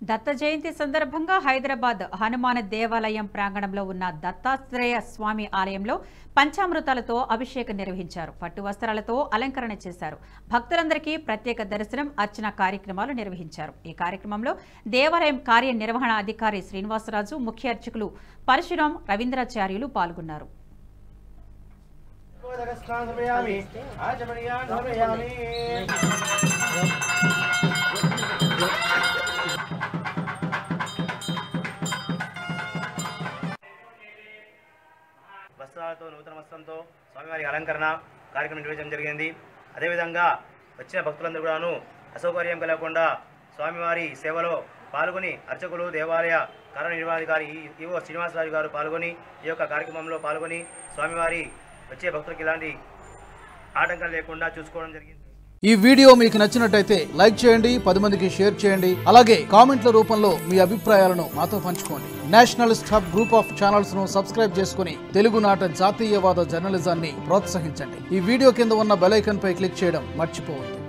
దత్త జయంతి సందర్భంగా హైదరాబాద్ హనుమాన్ దేవాలయం ప్రాంగణంలో ఉన్న దత్తాత్రేయ స్వామి ఆలయంలో పంచామృతాలతో అభిషేకం నిర్వహించారు. పట్టు వస్త్రాలతో అలంకరణ చేశారు. భక్తులందరికీ ప్రత్యేక దర్శనం, అర్చన కార్యక్రమాలు నిర్వహించారు. ఈ కార్యక్రమంలో దేవాలయం కార్యనిర్వహణ అధికారి శ్రీనివాసరాజు, ముఖ్య అర్చకులు పరశురాం, రవీంద్రాచార్యులు పాల్గొన్నారు. వస్త్రాలతో నూతన వస్త్రంతో స్వామివారి అలంకరణ కార్యక్రమం నిర్వహించడం జరిగింది. అదేవిధంగా వచ్చిన భక్తులందరూ కూడాను అసౌకర్యం కలగకుండా స్వామివారి సేవలో పాల్గొని అర్చకులు, దేవాలయ కార్యనిర్వహణాధికారి ఈవో శ్రీనివాసరాజు గారు పాల్గొని ఈ యొక్క కార్యక్రమంలో పాల్గొని స్వామివారి వచ్చే భక్తులకు ఇలాంటి ఆటంకాలు లేకుండా చూసుకోవడం జరిగింది. ఈ వీడియో మీకు నచ్చినట్టయితే లైక్ చేయండి, 10 మందికి షేర్ చేయండి. అలాగే కామెంట్ల రూపంలో మీ అభిప్రాయాలను మాతో పంచుకోండి. Nationalist hub group of channels ను సబ్స్క్రైబ్ చేసుకుని తెలుగునాట జాతీయవాద జర్నలిజాన్ని ప్రోత్సహించండి. ఈ వీడియో కింద ఉన్న బెల్ ఐకాన్ పై క్లిక్ చేయడం మర్చిపోవద్దు.